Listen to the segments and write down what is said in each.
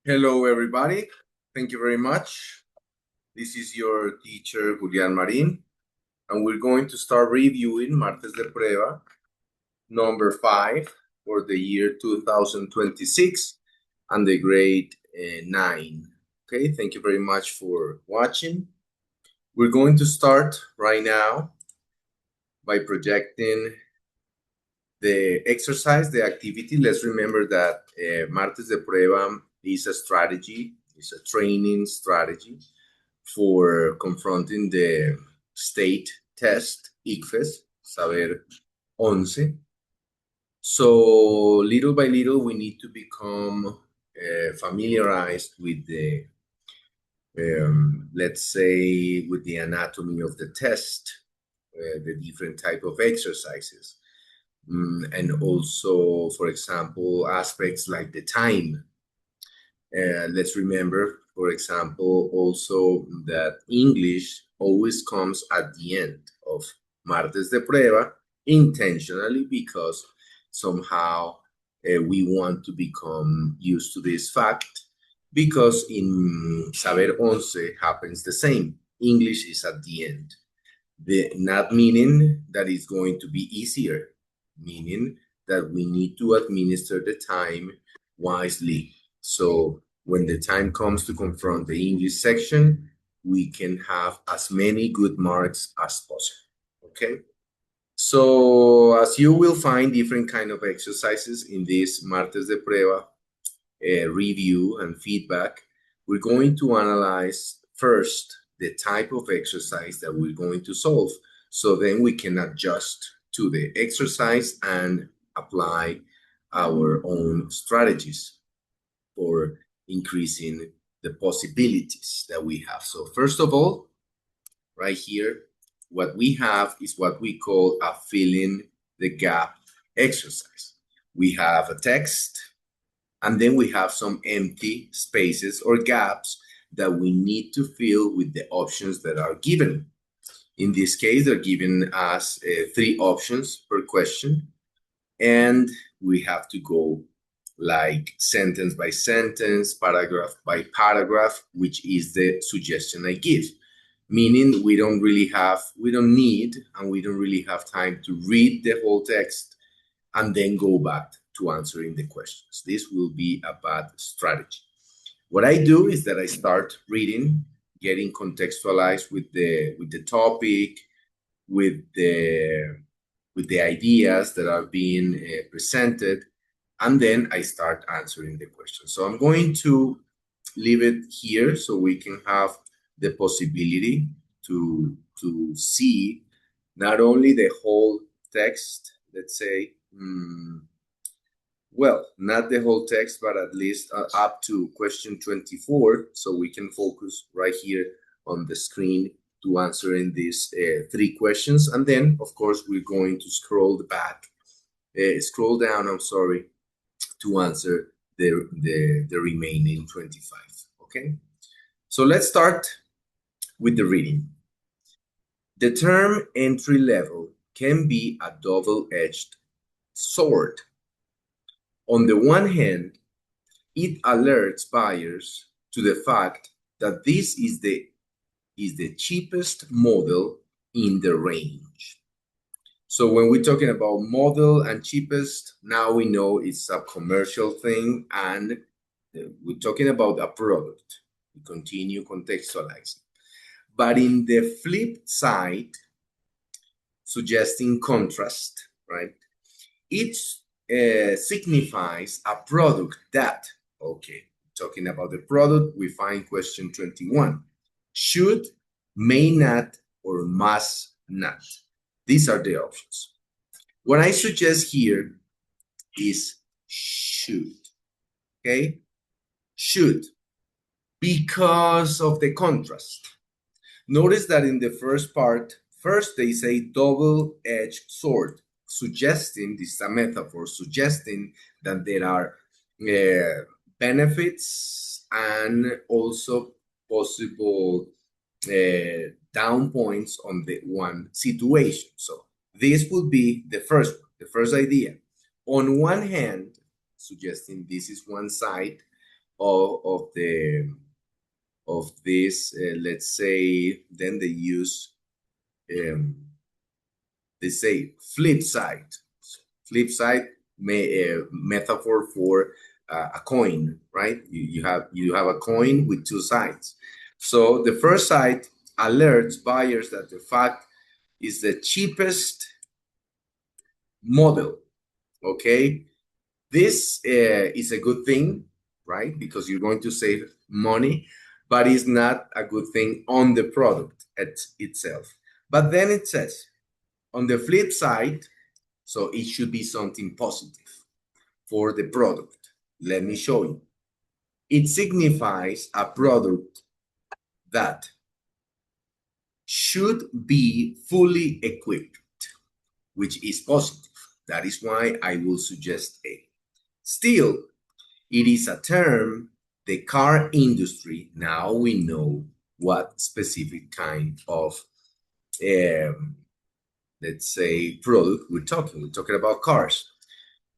Hello, everybody. Thank you very much. This is your teacher, Julian Marin, and we're going to start reviewing Martes de Prueba, number 5 for the year 2026 and the grade 9. Okay, thank you very much for watching. We're going to start right now by projecting the exercise, the activity. Let's remember that Martes de Prueba is a strategy, it's a training strategy for confronting the state test, ICFES, Saber 11. So little by little, we need to become familiarized with the, let's say, with the anatomy of the test, the different type of exercises. And also, for example, aspects like the time. Let's remember, for example, also that English always comes at the end of Martes de Prueba intentionally because somehow we want to become used to this fact because in Saber 11 happens the same. English is at the end. Not meaning that it's going to be easier, meaning that we need to administer the time wisely. So when the time comes to confront the English section, we can have as many good marks as possible. Okay. So as you will find different kind of exercises in this Martes de Prueba review and feedback, we're going to analyze first the type of exercise that we're going to solve. So then we can adjust to the exercise and apply our own strategies for increasing the possibilities that we have. So first of all, right here, what we have is what we call a fill in the gap exercise. We have a text, and then we have some empty spaces or gaps that we need to fill with the options that are given. In this case, they're giving us 3 options per question, and we have to go like sentence by sentence, paragraph by paragraph, which is the suggestion I give. Meaning we don't need, and we don't really have time to read the whole text and then go back to answering the questions. This will be a bad strategy. What I do is that I start reading, getting contextualized with the topic, with the ideas that are being presented, and then I start answering the questions. So I'm going to leave it here so we can have the possibility to see not only the whole text, let's say, well, not the whole text, but at least up to question 24, so we can focus right here on the screen to answering these 3 questions. And then, of course, we're going to scroll down, I'm sorry, to answer the remaining 25, okay? So let's start with the reading. The term entry level can be a double-edged sword. On the one hand, it alerts buyers to the fact that this is the cheapest model in the range. So when we're talking about model and cheapest, now we know it's a commercial thing, and we're talking about a product. We continue contextualizing. But in the flip side, suggesting contrast, right? It signifies a product that, okay, talking about the product, we find question 21. Should, may not, or must not. These are the options. What I suggest here is should, okay? Should, because of the contrast. Notice that in the first part, first they say double-edged sword, suggesting, this is a metaphor, suggesting that there are benefits and also possible down points on the one situation. So this would be the first idea. On one hand, suggesting this is one side of this, let's say, then they use, they say flip side. Flip side metaphor for a coin, right? You have a coin with two sides. So the first side alerts buyers that the fact is the cheapest model. Okay, this is a good thing, right? Because you're going to save money, but it's not a good thing on the product itself. But then it says, on the flip side, so it should be something positive for the product. Let me show you. It signifies a product that should be fully equipped, which is positive. That is why I will suggest A. Still, it is a term the car industry, now we know what specific kind of, let's say, product we're talking. We're talking about cars.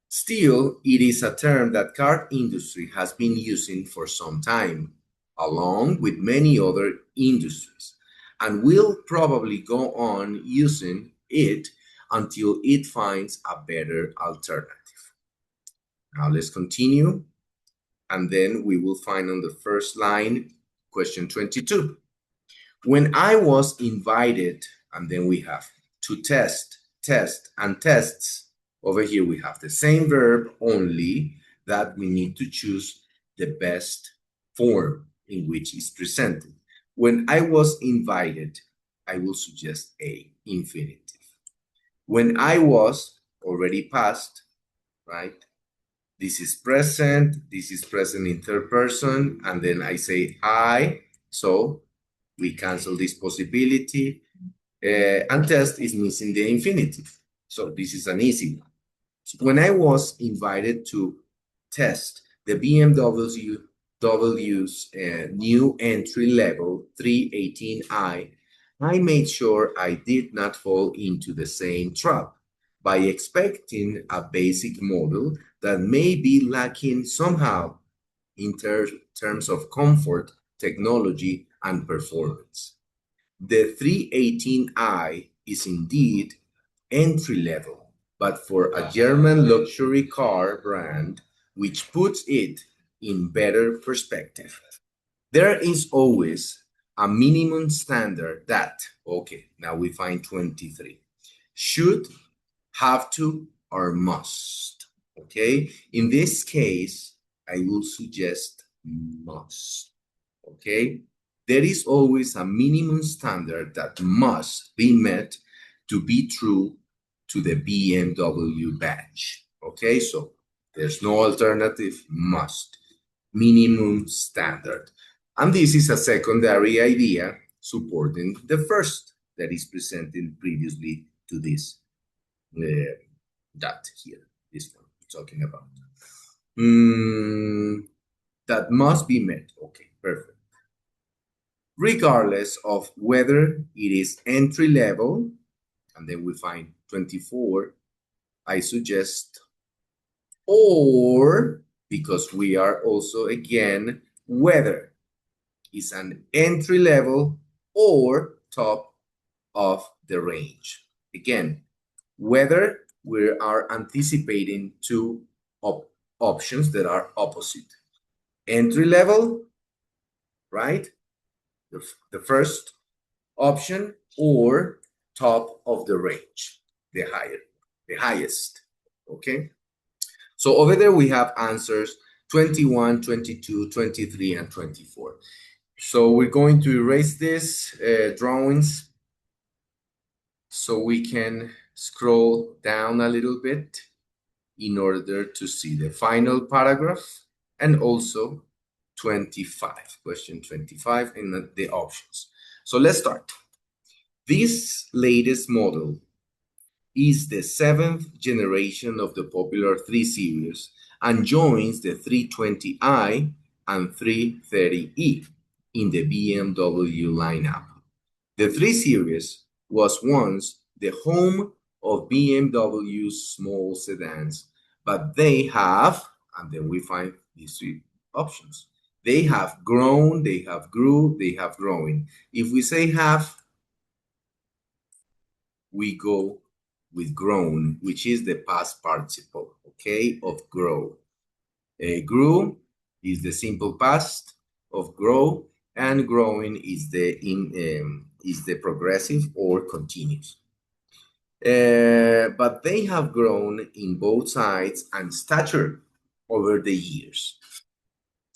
Still, it is a term that car industry has been using for some time, along with many other industries, and will probably go on using it until it finds a better alternative. Now let's continue, and then we will find on the first line, question 22. When I was invited, and then we have to test, and tests. Over here we have the same verb, only that we need to choose the best form in which it's presented. When I was invited, I will suggest A, infinitive. When I was, already past, right? This is present in third person, and then I say I, so we cancel this possibility, and test is missing the infinitive. So this is an easy one. So when I was invited to test the BMW's new entry-level 318i, I made sure I did not fall into the same trap by expecting a basic model that may be lacking somehow in terms of comfort, technology, and performance. The 318i is indeed entry-level, but for a German luxury car brand, which puts it in better perspective. There is always a minimum standard that, okay, now we find 23, should, have to, or must. Okay, in this case, I will suggest must. Okay, there is always a minimum standard that must be met to be true to the BMW badge. Okay, so there's no alternative, must. Minimum standard. And this is a secondary idea supporting the first that is presented previously to this that here, this one we're talking about. That must be met. Okay, perfect. Regardless of whether it is entry level, and then we find 24, I suggest, or, because we are also, again, whether is an entry level or top of the range. Again, whether we are anticipating two options that are opposite. Entry level, right? The first option, or top of the range, the highest, okay? So over there we have answers 21, 22, 23, and 24. So we're going to erase these drawings so we can scroll down a little bit in order to see the final paragraph and also 25, question 25, and the options. So let's start. This latest model is the 7th generation of the popular 3 Series and joins the 320i and 330e in the BMW lineup. The 3 Series was once the home of BMW's small sedans, but they have, and then we find these 3 options, They have grown, they have grew, they have growing. If we say have, we go with grown, which is the past participle, okay, of grow. Grew is the simple past of grow, and growing is the progressive or continuous. But they have grown in both sides and stature over the years.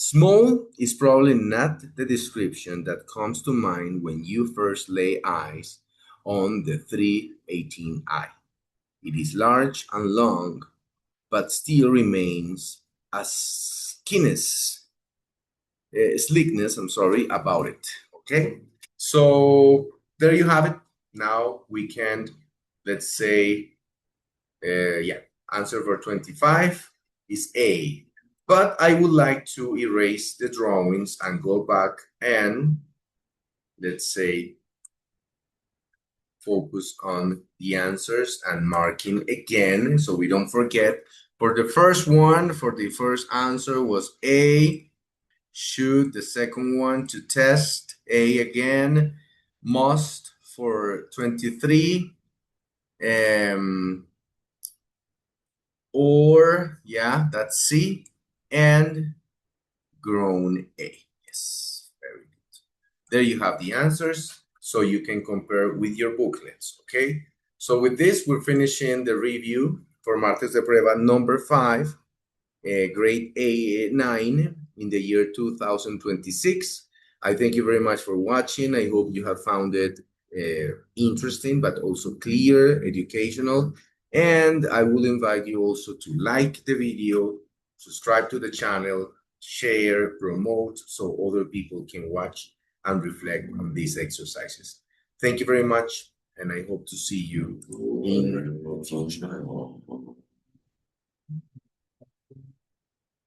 Small is probably not the description that comes to mind when you first lay eyes on the 318i. It is large and long, but still remains a slickness, about it. Okay? So there you have it. Now we can, let's say, answer for 25 is A. But I would like to erase the drawings and go back and, let's say, focus on the answers and marking again so we don't forget. For the first answer was A. Should, the second one to test, A again. Must for 23. Or, yeah, that's C. And grown A. Yes, very good. There you have the answers, so you can compare with your booklets, okay? So with this, we're finishing the review for Martes de Prueba number 5, grade A9 in the year 2026. I thank you very much for watching. I hope you have found it interesting, but also clear, educational. And I will invite you also to like the video, subscribe to the channel, share, promote, so other people can watch and reflect on these exercises. Thank you very much, and I hope to see you in the future.